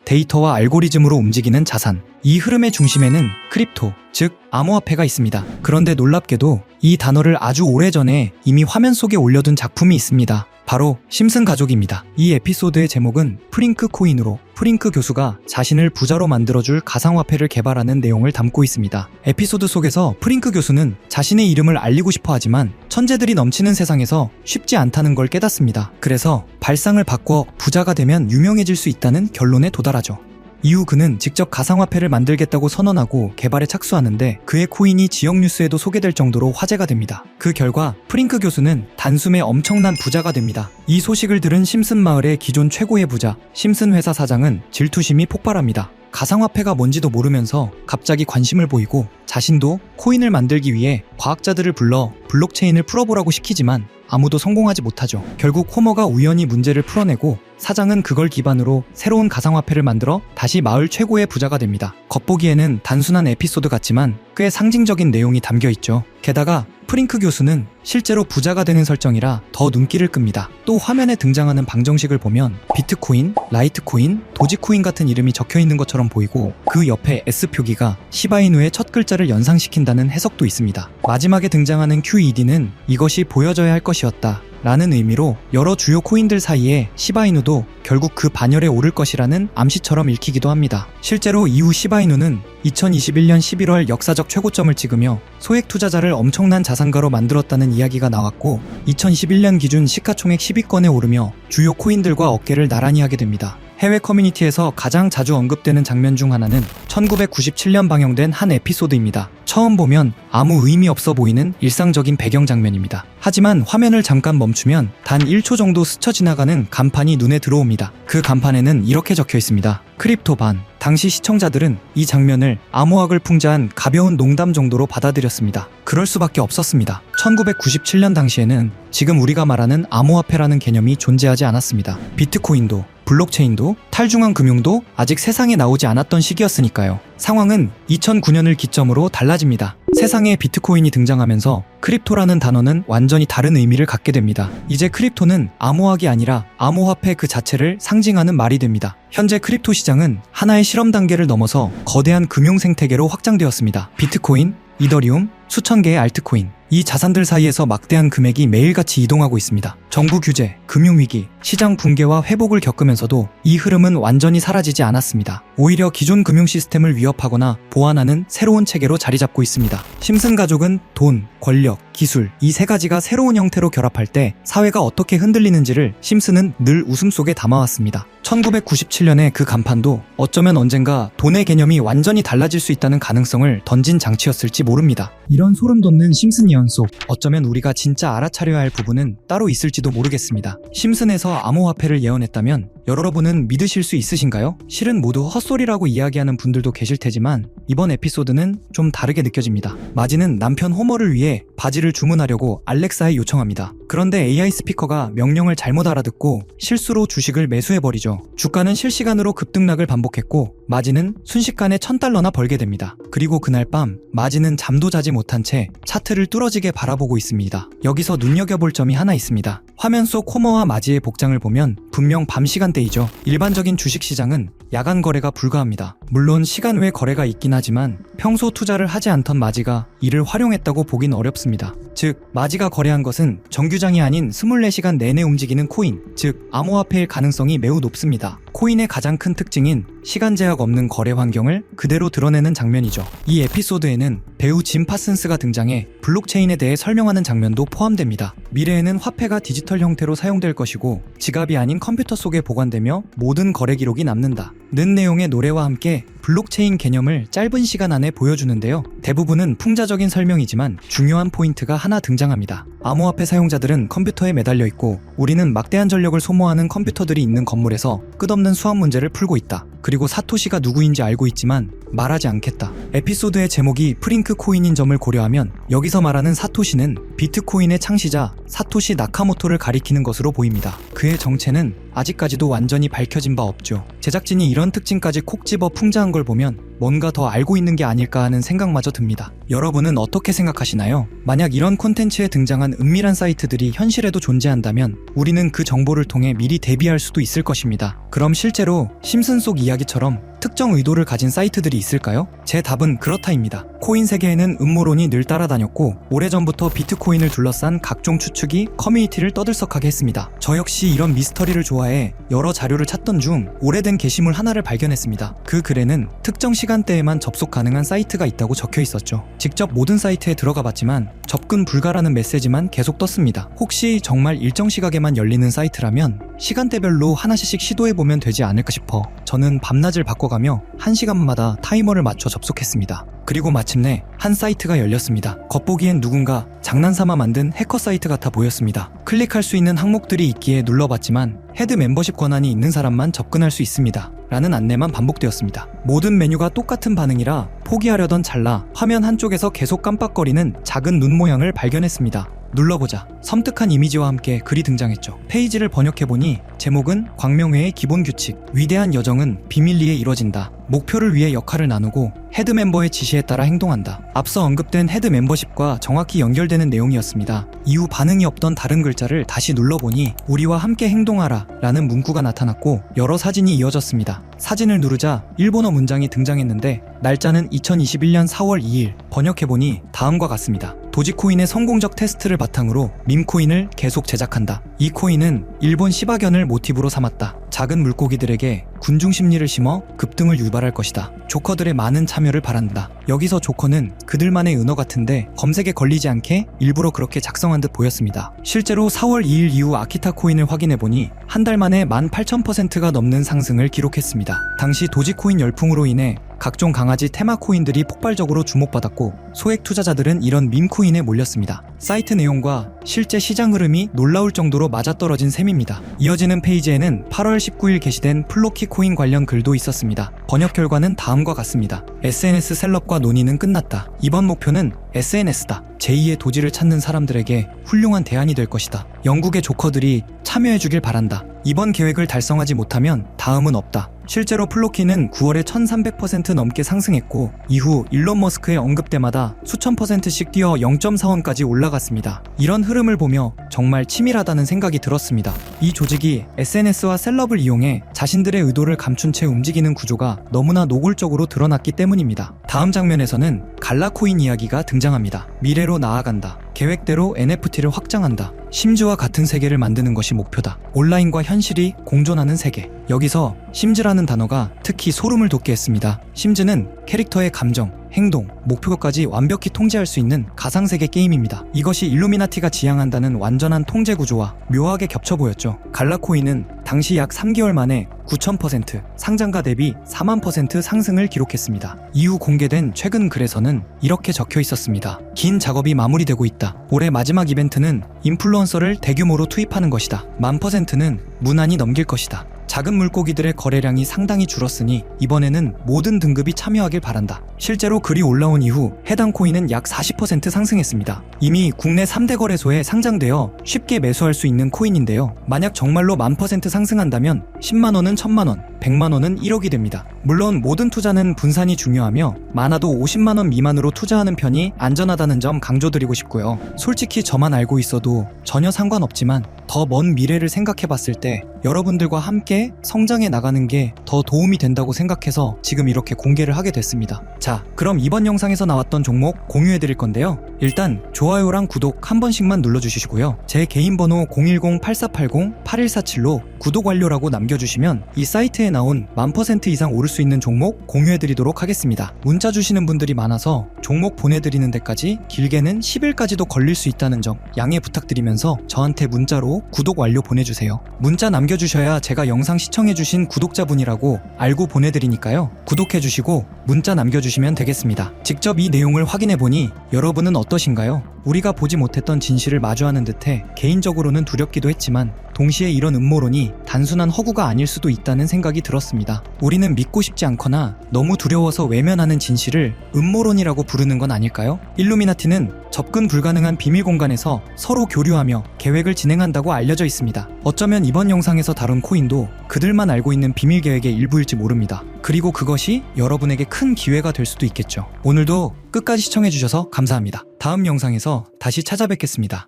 데이터와 알고리즘으로 움직이는 자산. 이 흐름의 중심에는 크립토, 즉 암호화폐가 있습니다. 그런데 놀랍게도 이 단어를 아주 오래전에 이미 화면 속에 올려둔 작품이 있습니다. 바로 심슨 가족입니다. 이 에피소드의 제목은 프링크 코인으로 프링크 교수가 자신을 부자로 만들어줄 가상화폐를 개발하는 내용을 담고 있습니다. 에피소드 속에서 프링크 교수는 자신의 이름을 알리고 싶어 하지만 천재들이 넘치는 세상에서 쉽지 않다는 걸 깨닫습니다. 그래서 발상을 바꿔 부자가 되면 유명해질 수 있다는 결론에 도달하죠. 이후 그는 직접 가상화폐를 만들겠다고 선언하고 개발에 착수하는데 그의 코인이 지역 뉴스에도 소개될 정도로 화제가 됩니다. 그 결과 프링크 교수는 단숨에 엄청난 부자가 됩니다. 이 소식을 들은 심슨 마을의 기존 최고의 부자, 심슨 회사 사장은 질투심이 폭발합니다. 가상화폐가 뭔지도 모르면서 갑자기 관심을 보이고 자신도 코인을 만들기 위해 과학자들을 불러 블록체인을 풀어보라고 시키지만 아무도 성공하지 못하죠. 결국 호머가 우연히 문제를 풀어내고 사장은 그걸 기반으로 새로운 가상화폐를 만들어 다시 마을 최고의 부자가 됩니다. 겉보기에는 단순한 에피소드 같지만 꽤 상징적인 내용이 담겨 있죠. 게다가 프링크 교수는 실제로 부자가 되는 설정이라 더 눈길을 끕니다. 또 화면에 등장하는 방정식을 보면 비트코인, 라이트코인, 도지코인 같은 이름이 적혀 있는 것처럼 보이고 그 옆에 S 표기가 시바이누의 첫 글자를 연상시킨다는 해석도 있습니다. 마지막에 등장하는 QED는 이것이 보여져야 할 것이었다 라는 의미로 여러 주요 코인들 사이에 시바이누도 결국 그 반열에 오를 것이라는 암시처럼 읽히기도 합니다. 실제로 이후 시바이누는 2021년 11월 역사적 최고점을 찍으며 소액 투자자를 엄청난 자산가로 만들었다는 이야기가 나왔고 2021년 기준 시가총액 10위권에 오르며 주요 코인들과 어깨를 나란히 하게 됩니다. 해외 커뮤니티에서 가장 자주 언급되는 장면 중 하나는 1997년 방영된 한 에피소드입니다. 처음 보면 아무 의미 없어 보이는 일상적인 배경 장면입니다. 하지만 화면을 잠깐 멈추면 단 1초 정도 스쳐 지나가는 간판이 눈에 들어옵니다. 그 간판에는 이렇게 적혀 있습니다. 크립토 반. 당시 시청자들은 이 장면을 암호학을 풍자한 가벼운 농담 정도로 받아들였습니다. 그럴 수밖에 없었습니다. 1997년 당시에는 지금 우리가 말하는 암호화폐라는 개념이 존재하지 않았습니다. 비트코인도 블록체인도 탈중앙 금융도 아직 세상에 나오지 않았던 시기였으니까요. 상황은 2009년을 기점으로 달라집니다. 세상에 비트코인이 등장하면서 크립토라는 단어는 완전히 다른 의미를 갖게 됩니다. 이제 크립토는 암호학이 아니라 암호화폐 그 자체를 상징하는 말이 됩니다. 현재 크립토 시장은 하나의 실험 단계를 넘어서 거대한 금융 생태계로 확장되었습니다. 비트코인, 이더리움, 수천 개의 알트코인, 이 자산들 사이에서 막대한 금액이 매일같이 이동하고 있습니다. 정부 규제, 금융위기, 시장 붕괴와 회복을 겪으면서도 이 흐름은 완전히 사라지지 않았습니다. 오히려 기존 금융 시스템을 위협하거나 보완하는 새로운 체계로 자리 잡고 있습니다. 심슨 가족은 돈, 권력, 기술 이 세 가지가 새로운 형태로 결합할 때 사회가 어떻게 흔들리는지를 심슨은 늘 웃음 속에 담아왔습니다. 1997년의 그 간판도 어쩌면 언젠가 돈의 개념이 완전히 달라질 수 있다는 가능성을 던진 장치였을지 모릅니다. 이런 소름 돋는 심슨 예언 속 어쩌면 우리가 진짜 알아차려야 할 부분은 따로 있을지도 모르겠습니다. 심슨에서 암호화폐를 예언했다면 여러분은 믿으실 수 있으신가요? 실은 모두 헛소리라고 이야기하는 분들도 계실 테지만 이번 에피소드는 좀 다르게 느껴집니다. 마지는 남편 호머를 위해 바지를 주문하려고 알렉사에 요청합니다. 그런데 AI 스피커가 명령을 잘못 알아듣고 실수로 주식을 매수해버리죠. 주가는 실시간으로 급등락을 반복했고 마지는 순식간에 $1000나 벌게 됩니다. 그리고 그날 밤 마지는 잠도 자지 못한 채 차트를 뚫어지게 바라보고 있습니다. 여기서 눈여겨볼 점이 하나 있습니다. 화면 속 호머와 마지의 복장을 보면 분명 밤 시간대이죠. 일반적인 주식시장은 야간 거래가 불가합니다. 물론 시간 외 거래가 있긴 하지만 평소 투자를 하지 않던 마지가 이를 활용했다고 보긴 어렵습니다. 즉 마지가 거래한 것은 정규장이 아닌 24시간 내내 움직이는 코인, 즉 암호화폐일 가능성이 매우 높습니다. 코인의 가장 큰 특징인 시간 제약 없는 거래 환경을 그대로 드러내는 장면이죠. 이 에피소드에는 배우 짐 파슨스가 등장해 블록체인에 대해 설명하는 장면도 포함됩니다. 미래에는 화폐가 디지털 형태로 사용될 것이고 지갑이 아닌 컴퓨터 속에 보관되며 모든 거래 기록이 남는다 는 내용의 노래와 함께 블록체인 개념을 짧은 시간 안에 보여주는데요. 대부분은 풍자적인 설명이지만 중요한 포인트가 하나 등장합니다. 암호화폐 사용자들은 컴퓨터에 매달려 있고 우리는 막대한 전력을 소모하는 컴퓨터들이 있는 건물에서 끝없는 수학 문제를 풀고 있다. 그리고 사토시가 누구인지 알고 있지만 말하지 않겠다. 에피소드의 제목이 프링크 코인인 점을 고려하면 여기서 말하는 사토시는 비트코인의 창시자 사토시 나카모토를 가리키는 것으로 보입니다. 그의 정체는 아직까지도 완전히 밝혀진 바 없죠. 제작진이 이런 특징까지 콕 집어 풍자한 걸 보면 뭔가 더 알고 있는 게 아닐까 하는 생각마저 듭니다. 여러분은 어떻게 생각하시나요? 만약 이런 콘텐츠에 등장한 은밀한 사이트들이 현실에도 존재한다면 우리는 그 정보를 통해 미리 대비할 수도 있을 것입니다. 그럼 실제로 심슨 속 이야기처럼 특정 의도를 가진 사이트들이 있을까요? 제 답은 그렇다입니다. 코인 세계에는 음모론이 늘 따라다녔고 오래전부터 비트코인을 둘러싼 각종 추측이 커뮤니티를 떠들썩하게 했습니다. 저 역시 이런 미스터리를 좋아해 여러 자료를 찾던 중 오래된 게시물 하나를 발견했습니다. 그 글에는 특정 시간대에만 접속 가능한 사이트가 있다고 적혀 있었죠. 직접 모든 사이트에 들어가 봤지만 접근 불가라는 메시지만 계속 떴습니다. 혹시 정말 일정 시각에만 열리는 사이트라면 시간대별로 하나씩 시도해보면 되지 않을까 싶어 저는 밤낮을 바꿔가며 1시간마다 타이머를 맞춰 접속했습니다. 그리고 마침내 한 사이트가 열렸습니다. 겉보기엔 누군가 장난삼아 만든 해커 사이트 같아 보였습니다. 클릭할 수 있는 항목들이 있기에 눌러봤지만 헤드 멤버십 권한이 있는 사람만 접근할 수 있습니다. 라는 안내만 반복되었습니다. 모든 메뉴가 똑같은 반응이라 포기하려던 찰나 화면 한쪽에서 계속 깜빡거리는 작은 눈 모양을 발견했습니다. 눌러보자 섬뜩한 이미지와 함께 글이 등장했죠. 페이지를 번역해보니 제목은 광명회의 기본 규칙, 위대한 여정은 비밀리에 이뤄진다. 목표를 위해 역할을 나누고 헤드 멤버의 지시에 따라 행동한다. 앞서 언급된 헤드 멤버십과 정확히 연결되는 내용이었습니다. 이후 반응이 없던 다른 글자를 다시 눌러보니 우리와 함께 행동하라 라는 문구가 나타났고 여러 사진이 이어졌습니다. 사진을 누르자 일본어 문장이 등장했는데 날짜는 2021년 4월 2일, 번역해보니 다음과 같습니다. 도지코인의 성공적 테스트를 바탕으로 밈코인을 계속 제작한다. 이 코인은 일본 시바견을 모티브로 삼았다. 작은 물고기들에게 군중 심리를 심어 급등을 유발할 것이다. 조커들의 많은 참여를 바란다. 여기서 조커는 그들만의 은어 같은데 검색에 걸리지 않게 일부러 그렇게 작성한 듯 보였습니다. 실제로 4월 2일 이후 아키타 코인을 확인해보니 한 달 만에 18,000%가 넘는 상승을 기록했습니다. 당시 도지코인 열풍으로 인해 각종 강아지 테마 코인들이 폭발적으로 주목받았고 소액 투자자들은 이런 밈코인에 몰렸습니다. 사이트 내용과 실제 시장 흐름이 놀라울 정도로 맞아떨어진 셈입니다. 이어지는 페이지에는 8월 19일 게시된 플로키 코인 관련 글도 있었습니다. 번역 결과는 다음과 같습니다. SNS 셀럽과 논의는 끝났다. 이번 목표는 SNS다. 제2의 도지를 찾는 사람들에게 훌륭한 대안이 될 것이다. 영국의 조커들이 참여해주길 바란다. 이번 계획을 달성하지 못하면 다음은 없다. 실제로 플로키는 9월에 1300% 넘게 상승했고 이후 일론 머스크의 언급 때마다 수천 %씩 뛰어 0.4원까지 올라갔습니다. 이런 흐름을 보며 정말 치밀하다는 생각이 들었습니다. 이 조직이 SNS와 셀럽을 이용해 자신들의 의도를 감춘 채 움직이는 구조가 너무나 노골적으로 드러났기 때문입니다. 다음 장면에서는 갈라코인 이야기가 등장합니다. 미래로 나아간다. 계획대로 NFT를 확장한다. 심즈와 같은 세계를 만드는 것이 목표다. 온라인과 현실이 공존하는 세계. 여기서 심즈라는 단어가 특히 소름을 돋게 했습니다. 심즈는 캐릭터의 감정, 행동, 목표까지 완벽히 통제할 수 있는 가상세계 게임입니다. 이것이 일루미나티가 지향한다는 완전한 통제 구조와 묘하게 겹쳐 보였죠. 갈라코인은 당시 약 3개월 만에 9,000%, 상장가 대비 4만% 상승을 기록했습니다. 이후 공개된 최근 글에서는 이렇게 적혀 있었습니다. 긴 작업이 마무리되고 있다. 올해 마지막 이벤트는 인플루언서를 대규모로 투입하는 것이다. 1000%는 무난히 넘길 것이다. 작은 물고기들의 거래량이 상당히 줄었으니 이번에는 모든 등급이 참여하길 바란다. 실제로 글이 올라온 이후 해당 코인은 약 40% 상승했습니다. 이미 국내 3대 거래소에 상장되어 쉽게 매수할 수 있는 코인인데요. 만약 정말로 1000% 상승한다면 10만원은 1000만원, 100만원은 1억이 됩니다. 물론 모든 투자는 분산이 중요하며 많아도 50만원 미만으로 투자하는 편이 안전하다는 점 강조드리고 싶고요. 솔직히 저만 알고 있어도 전혀 상관없지만 더 먼 미래를 생각해봤을 때 여러분들과 함께 성장해 나가는 게 더 도움이 된다고 생각해서 지금 이렇게 공개를 하게 됐습니다. 자, 그럼 이번 영상에서 나왔던 종목 공유해드릴 건데요. 일단 좋아요랑 구독 한 번씩만 눌러주시고요. 제 개인 번호 010-8480-8147로 구독 완료라고 남겨주시면 이 사이트에 나온 1000% 이상 오를 수 있는 종목 공유해드리도록 하겠습니다. 문자 주시는 분들이 많아서 종목 보내드리는 데까지 길게는 10일까지도 걸릴 수 있다는 점 양해 부탁드리면서 저한테 문자로 구독 완료 보내주세요. 문자 남겨주셔야 제가 영상 시청해주신 구독자분이라고 알고 보내드리니까요. 구독해주시고 문자 남겨주시면 되겠습니다. 직접 이 내용을 확인해보니 여러분은 어떠신가요? 우리가 보지 못했던 진실을 마주하는 듯해 개인적으로는 두렵기도 했지만 동시에 이런 음모론이 단순한 허구가 아닐 수도 있다는 생각이 들었습니다. 우리는 믿고 싶지 않거나 너무 두려워서 외면하는 진실을 음모론이라고 부르는 건 아닐까요? 일루미나티는 접근 불가능한 비밀 공간에서 서로 교류하며 계획을 진행한다고 알려져 있습니다. 어쩌면 이번 영상에서 다룬 코인도 그들만 알고 있는 비밀 계획의 일부일지 모릅니다. 그리고 그것이 여러분에게 큰 기회가 될 수도 있겠죠. 오늘도 끝까지 시청해주셔서 감사합니다. 다음 영상에서 다시 찾아뵙겠습니다.